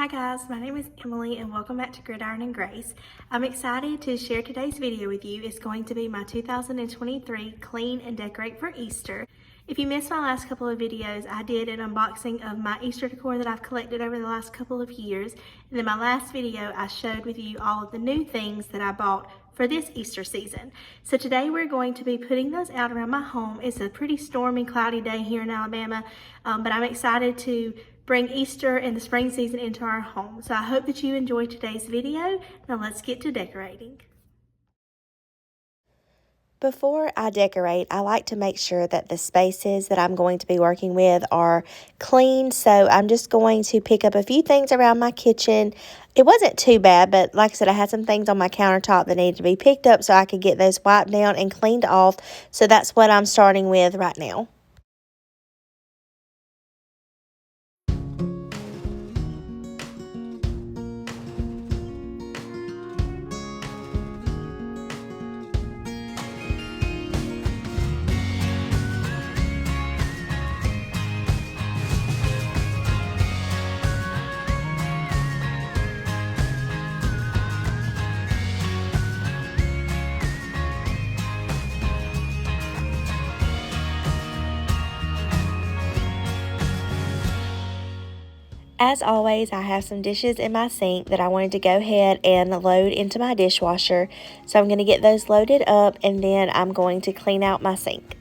Hi guys, my name is Emily and welcome back to Gridiron and Grace. I'm excited to share today's video with you. It's going to be my 2023 Clean and Decorate for Easter. If you missed my last couple of videos, I did an unboxing of my Easter decor that I've collected over the last couple of years. And then my last video, I showed with you all of the new things that I bought for this Easter season. So today we're going to be putting those out around my home. It's a pretty stormy, cloudy day here in Alabama, but I'm excited to bring Easter and the spring season into our home. So I hope that you enjoyed today's video. Now let's get to decorating. Before I decorate, I like to make sure that the spaces that I'm going to be working with are clean. So I'm just going to pick up a few things around my kitchen. It wasn't too bad, but like I said, I had some things on my countertop that needed to be picked up so I could get those wiped down and cleaned off. So that's what I'm starting with right now. As always, I have some dishes in my sink that I wanted to go ahead and load into my dishwasher. So I'm going to get those loaded up and then I'm going to clean out my sink.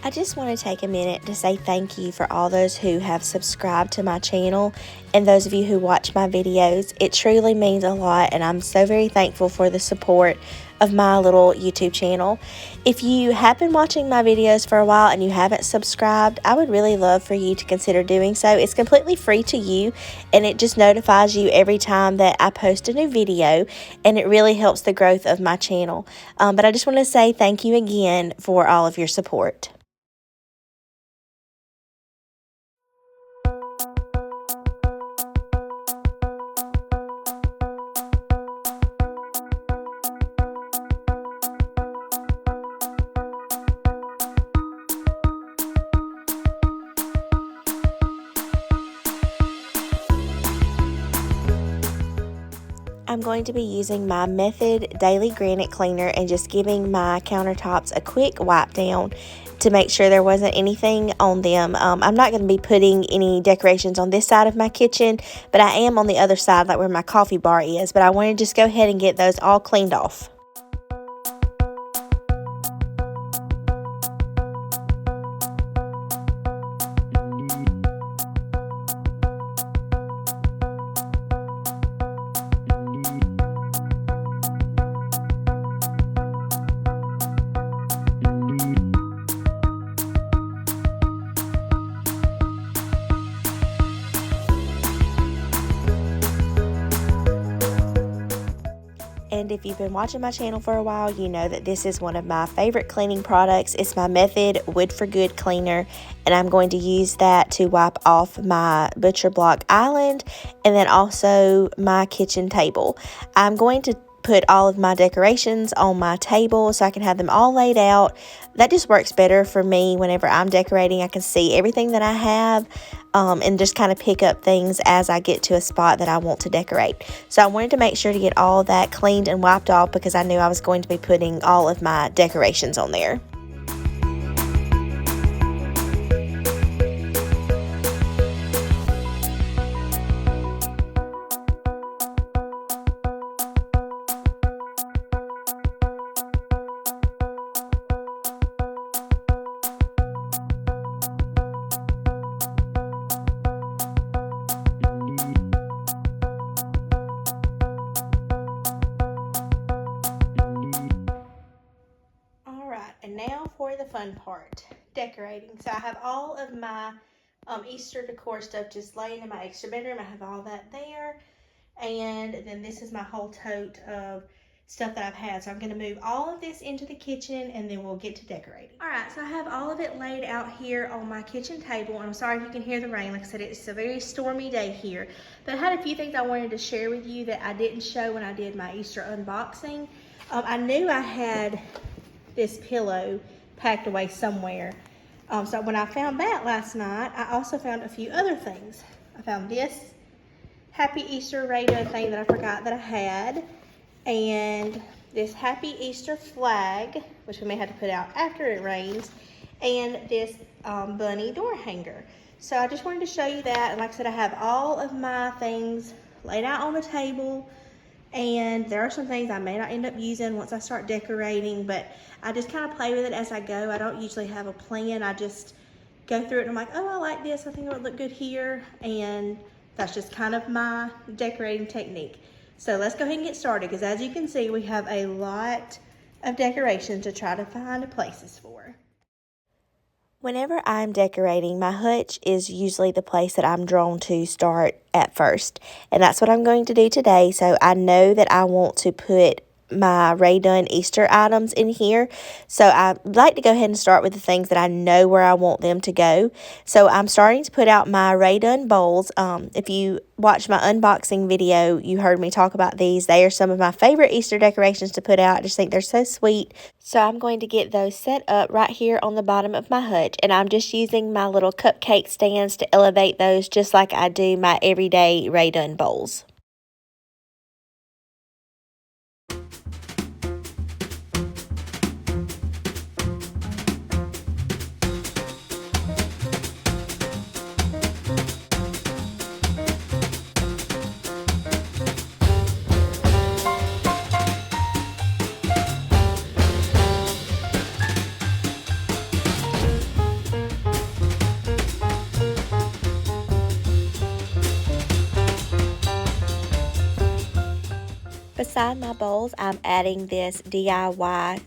I just want to take a minute to say thank you for all those who have subscribed to my channel and those of you who watch my videos. It truly means a lot and I'm so very thankful for the support of my little YouTube channel. If you have been watching my videos for a while and you haven't subscribed, I would really love for you to consider doing so. It's completely free to you and it just notifies you every time that I post a new video, and it really helps the growth of my channel. But I just want to say thank you again for all of your support. I'm going to be using my Method Daily Granite Cleaner and just giving my countertops a quick wipe down to make sure there wasn't anything on them. I'm not going to be putting any decorations on this side of my kitchen, but I am on the other side, like where my coffee bar is. But I want to just go ahead and get those all cleaned off. And if you've been watching my channel for a while, you know that this is one of my favorite cleaning products. It's my Method Wood for Good cleaner, and I'm going to use that to wipe off my butcher block island and then also my kitchen table. I'm going to put all of my decorations on my table so I can have them all laid out. That just works better for me whenever I'm decorating. I can see everything that I have and just kind of pick up things as I get to a spot that I want to decorate. So I wanted to make sure to get all that cleaned and wiped off because I knew I was going to be putting all of my decorations on there. And now for the fun part, decorating. So I have all of my Easter decor stuff just laying in my extra bedroom. I have all that there. And then this is my whole tote of stuff that I've had. So I'm going to move all of this into the kitchen and then we'll get to decorating. All right, so I have all of it laid out here on my kitchen table. I'm sorry if you can hear the rain. Like I said, it's a very stormy day here. But I had a few things I wanted to share with you that I didn't show when I did my Easter unboxing. I knew I had this pillow packed away somewhere. So when I found that last night, I also found a few other things. I found this Happy Easter radio thing that I forgot that I had, and this Happy Easter flag, which we may have to put out after it rains, and this bunny door hanger. So I just wanted to show you that, and like I said, I have all of my things laid out on the table, and there are some things I may not end up using once I start decorating, but I just kind of play with it as I go. I don't usually have a plan. I just go through it and I'm like, oh, I like this. I think it would look good here, and that's just kind of my decorating technique. So let's go ahead and get started, because as you can see, we have a lot of decorations to try to find places for. Whenever I'm decorating, my hutch is usually the place that I'm drawn to start at first. And that's what I'm going to do today. So I know that I want to put my Rae Dunn Easter items in here. So I like to go ahead and start with the things that I know where I want them to go. So I'm starting to put out my Rae Dunn bowls. If you watched my unboxing video, you heard me talk about these. They are some of my favorite Easter decorations to put out. I just think they're so sweet. So I'm going to get those set up right here on the bottom of my hutch. And I'm just using my little cupcake stands to elevate those, just like I do my everyday Rae Dunn bowls. Beside my bowls, I'm adding this DIY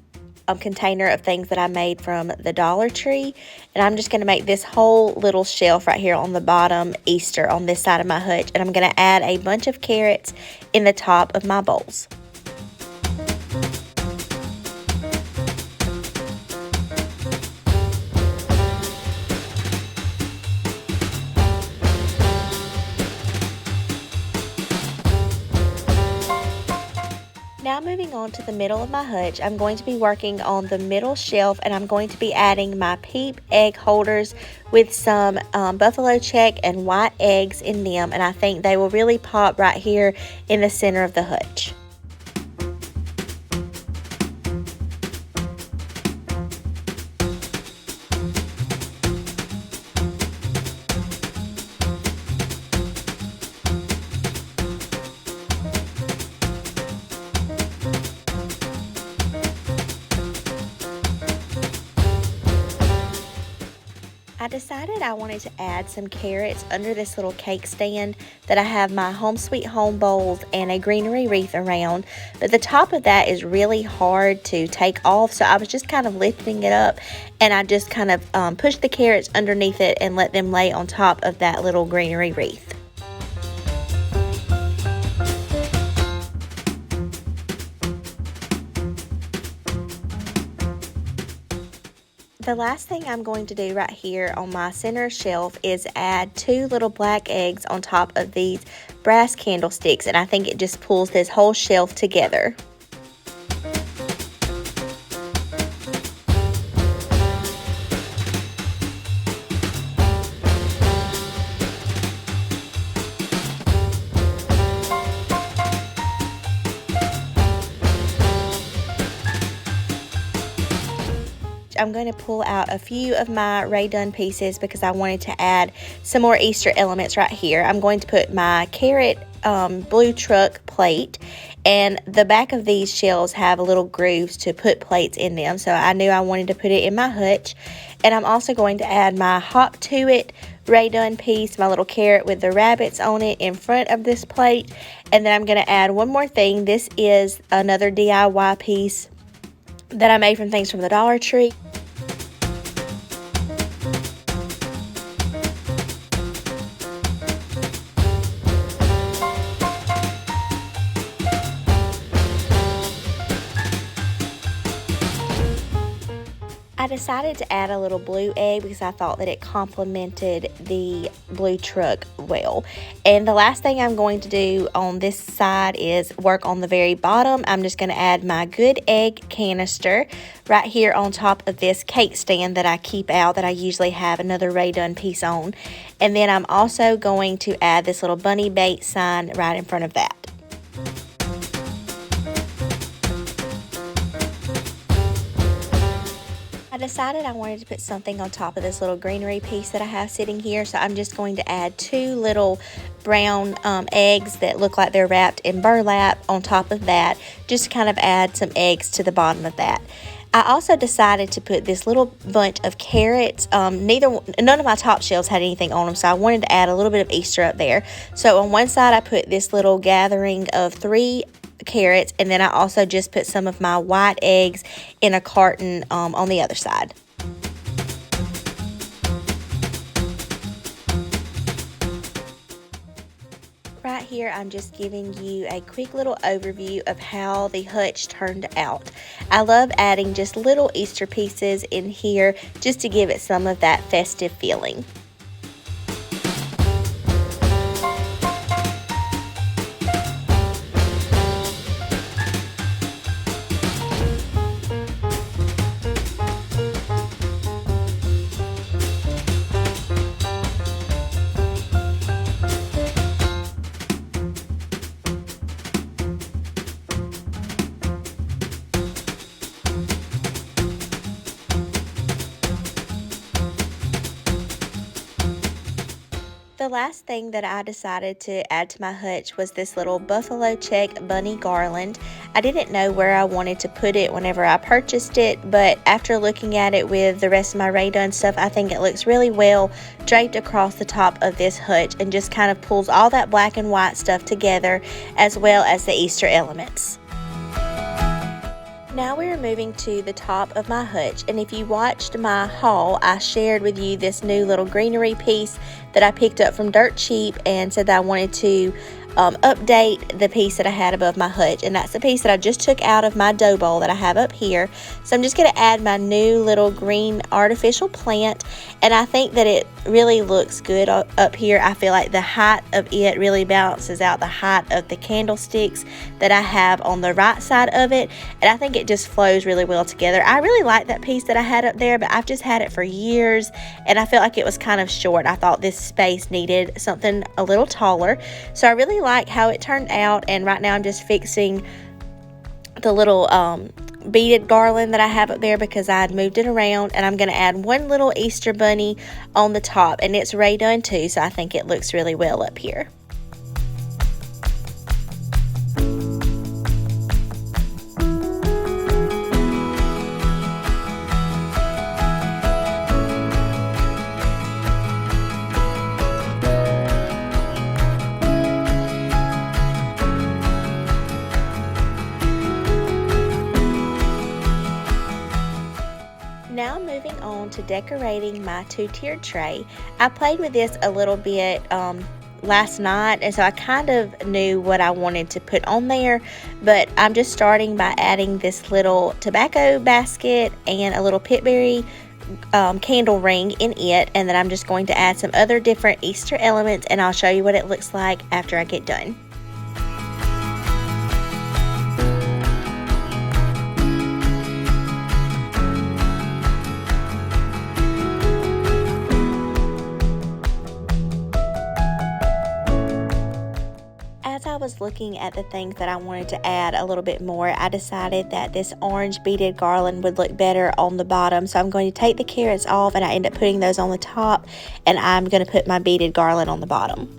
container of things that I made from the Dollar Tree. And I'm just going to make this whole little shelf right here on the bottom Easter on this side of my hutch. And I'm going to add a bunch of carrots in the top of my bowls. Now moving on to the middle of my hutch, I'm going to be working on the middle shelf, and I'm going to be adding my peep egg holders with some buffalo check and white eggs in them, and I think they will really pop right here in the center of the hutch. I decided I wanted to add some carrots under this little cake stand that I have my Home Sweet Home bowls and a greenery wreath around. But the top of that is really hard to take off, so I was just kind of lifting it up, and I just kind of pushed the carrots underneath it and let them lay on top of that little greenery wreath. The last thing I'm going to do right here on my center shelf is add 2 little black eggs on top of these brass candlesticks, and I think it just pulls this whole shelf together. I'm going to pull out a few of my Rae Dunn pieces because I wanted to add some more Easter elements right here. I'm going to put my carrot blue truck plate, and the back of these shelves have little grooves to put plates in them, so I knew I wanted to put it in my hutch. And I'm also going to add my Hop to It Rae Dunn piece, my little carrot with the rabbits on it, in front of this plate. And then I'm going to add one more thing. This is another DIY piece that I made from things from the Dollar Tree. I decided to add a little blue egg because I thought that it complemented the blue truck well. And the last thing I'm going to do on this side is work on the very bottom. I'm just going to add my good egg canister right here on top of this cake stand that I keep out, that I usually have another Rae Dunn piece on. And then I'm also going to add this little bunny bait sign right in front of that. I decided I wanted to put something on top of this little greenery piece that I have sitting here, so I'm just going to add 2 little brown eggs that look like they're wrapped in burlap on top of that, just to kind of add some eggs to the bottom of that. I also decided to put this little bunch of carrots. None of my top shelves had anything on them, so I wanted to add a little bit of Easter up there. So on one side I put this little gathering of 3 carrots, and then I also just put some of my white eggs in a carton on the other side. Right here, I'm just giving you a quick little overview of how the hutch turned out. I love adding just little Easter pieces in here just to give it some of that festive feeling. The last thing that I decided to add to my hutch was this little buffalo check bunny garland. I didn't know where I wanted to put it whenever I purchased it, but after looking at it with the rest of my Rae Dunn stuff, I think it looks really well draped across the top of this hutch and just kind of pulls all that black and white stuff together, as well as the Easter elements. Now we're moving to the top of my hutch, and if you watched my haul, I shared with you this new little greenery piece that I picked up from Dirt Cheap and said that I wanted to update the piece that I had above my hutch, and that's the piece that I just took out of my dough bowl that I have up here. So I'm just going to add my new little green artificial plant, and I think that it really looks good up here. I feel like the height of it really balances out the height of the candlesticks that I have on the right side of it, and I think it just flows really well together. I really like that piece that I had up there, but I've just had it for years, and I felt like it was kind of short. I thought this space needed something a little taller, so I really like how it turned out. And right now I'm just fixing the little beaded garland that I have up there because I had moved it around, and I'm going to add one little Easter bunny on the top, and it's Rae Dunn too, so I think it looks really well up here. Now moving on to decorating my 2-tiered tray. I played with this a little bit last night, and so I kind of knew what I wanted to put on there, but I'm just starting by adding this little tobacco basket and a little pitberry candle ring in it, and then I'm just going to add some other different Easter elements, and I'll show you what it looks like after I get done. As I was looking at the things that I wanted to add a little bit more, I decided that this orange beaded garland would look better on the bottom. So I'm going to take the carrots off, and I end up putting those on the top, and I'm going to put my beaded garland on the bottom.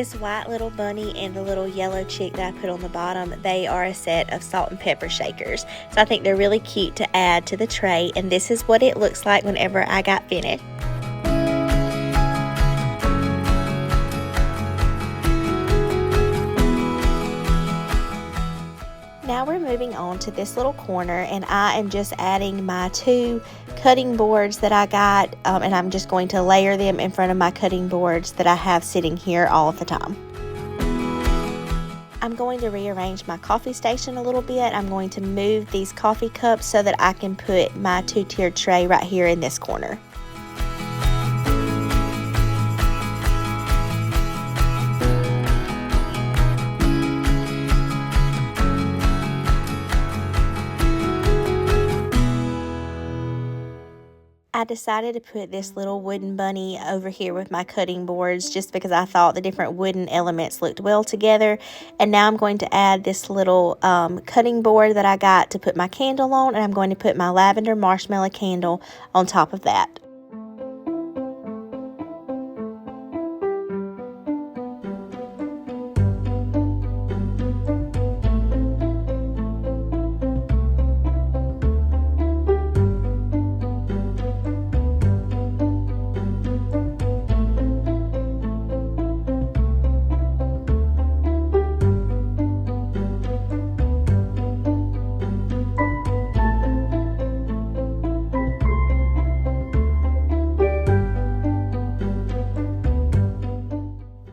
This white little bunny and the little yellow chick that I put on the bottom, they are a set of salt and pepper shakers. So I think they're really cute to add to the tray, and this is what it looks like whenever I got finished. Now we're moving on to this little corner, and I am just adding my 2 cutting boards that I got, and I'm just going to layer them in front of my cutting boards that I have sitting here all of the time. I'm going to rearrange my coffee station a little bit. I'm going to move these coffee cups so that I can put my 2-tiered tray right here in this corner. I decided to put this little wooden bunny over here with my cutting boards just because I thought the different wooden elements looked well together. And now I'm going to add this little cutting board that I got to put my candle on, and I'm going to put my lavender marshmallow candle on top of that.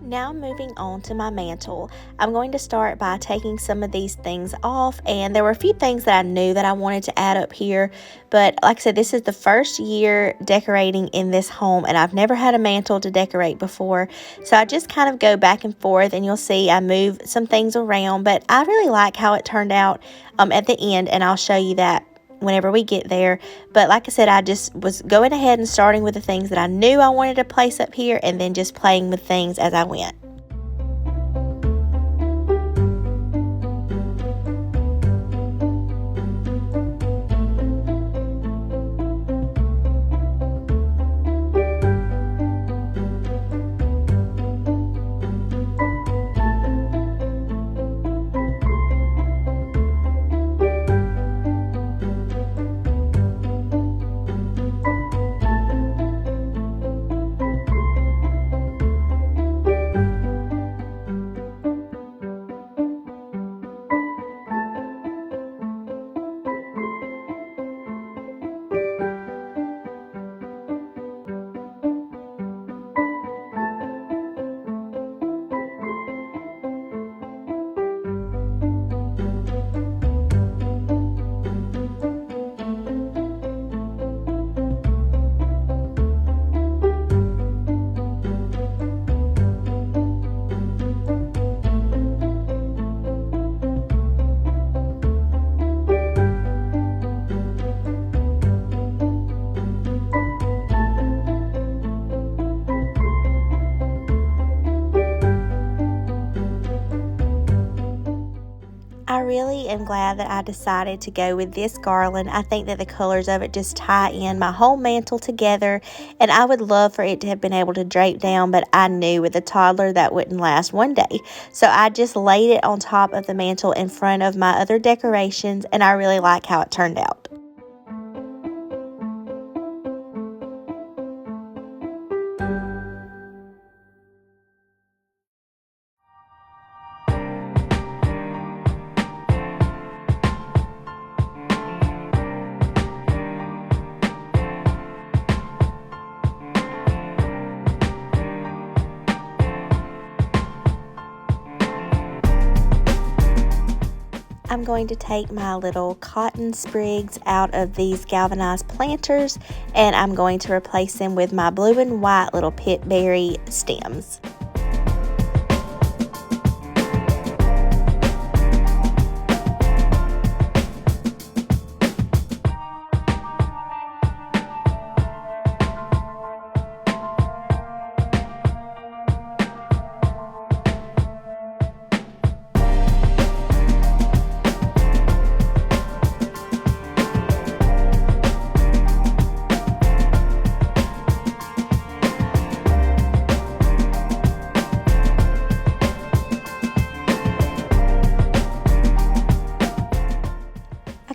Now moving on to my mantle, I'm going to start by taking some of these things off, and there were a few things that I knew that I wanted to add up here, but like I said, this is the first year decorating in this home, and I've never had a mantle to decorate before, so I just kind of go back and forth, and you'll see I move some things around, but I really like how it turned out at the end, and I'll show you that whenever we get there. But like I said, I just was going ahead and starting with the things that I knew I wanted to place up here, and then just playing with things as I went. I really am glad that I decided to go with this garland. I think that the colors of it just tie in my whole mantle together, and I would love for it to have been able to drape down, but I knew with a toddler that wouldn't last one day. So I just laid it on top of the mantle in front of my other decorations, and I really like how it turned out. I'm going to take my little cotton sprigs out of these galvanized planters, and I'm going to replace them with my blue and white little pitberry stems.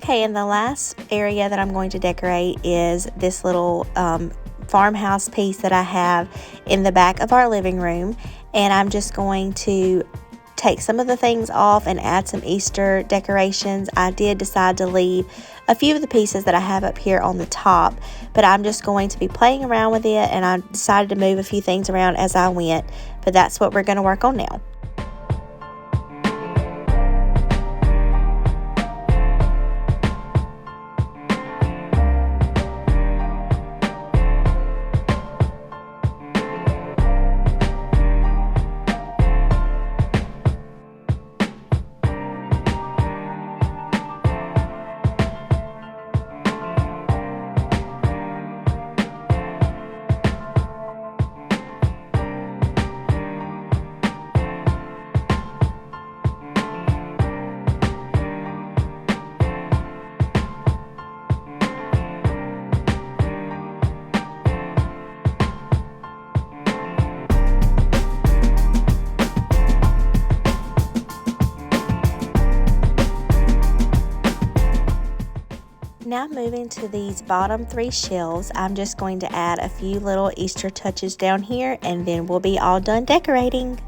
Okay, and the last area that I'm going to decorate is this little farmhouse piece that I have in the back of our living room, and I'm just going to take some of the things off and add some Easter decorations. I did decide to leave a few of the pieces that I have up here on the top, but I'm just going to be playing around with it, and I decided to move a few things around as I went, but that's what we're going to work on now. Now moving to these bottom 3 shelves, I'm just going to add a few little Easter touches down here, and then we'll be all done decorating.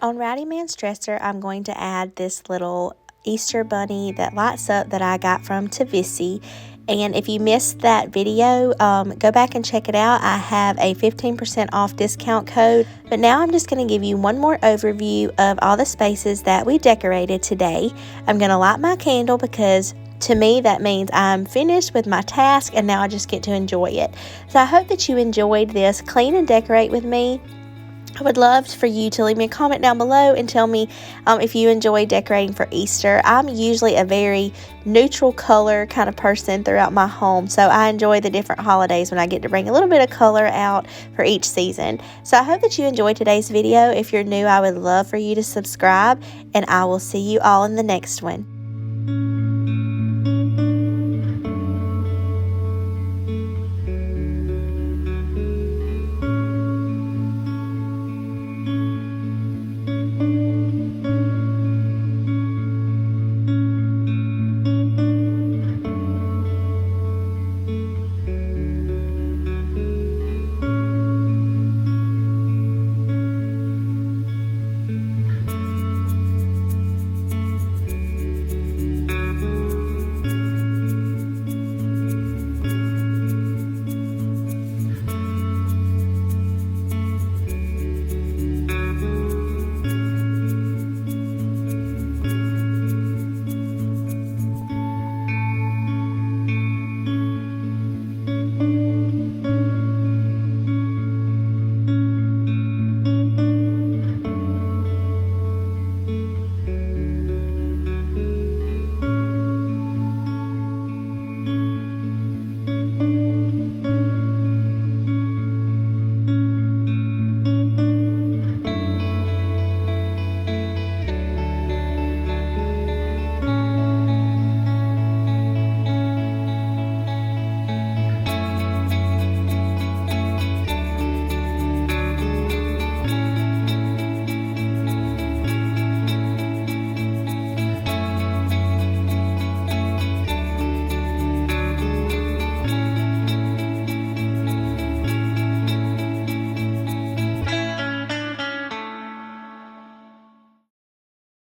On Rowdy Man's dresser, I'm going to add this little Easter bunny that lights up that I got from Tavissi. And if you missed that video, go back and check it out. I have a 15% off discount code. But now I'm just going to give you one more overview of all the spaces that we decorated today. I'm going to light my candle because to me that means I'm finished with my task and now I just get to enjoy it. So I hope that you enjoyed this clean and decorate with me. I would love for you to leave me a comment down below and tell me if you enjoy decorating for Easter. I'm usually a very neutral color kind of person throughout my home, so I enjoy the different holidays when I get to bring a little bit of color out for each season. So I hope that you enjoyed today's video. If you're new, I would love for you to subscribe, and I will see you all in the next one.